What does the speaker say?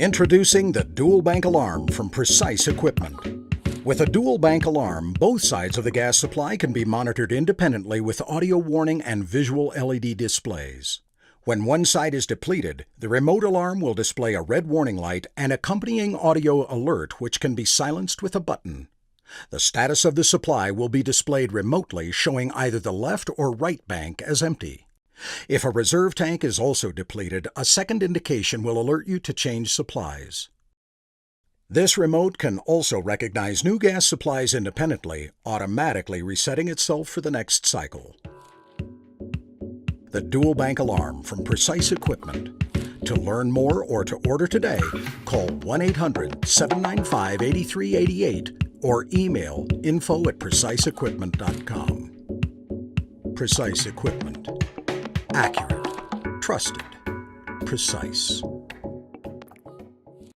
Introducing the Dual Bank Alarm from Precise Equipment. With a dual bank alarm, both sides of the gas supply can be monitored independently with audio warning and visual LED displays. When one side is depleted, the remote alarm will display a red warning light and accompanying audio alert which can be silenced with a button. The status of the supply will be displayed remotely, showing either the left or right bank as empty. If a reserve tank is also depleted, a second indication will alert you to change supplies. This remote can also recognize new gas supplies independently, automatically resetting itself for the next cycle. The Dual Bank Alarm from Precise Equipment. To learn more or to order today, call 1-800-795-8388 or email info@preciseequipment.com. Precise Equipment. Accurate, trusted, precise.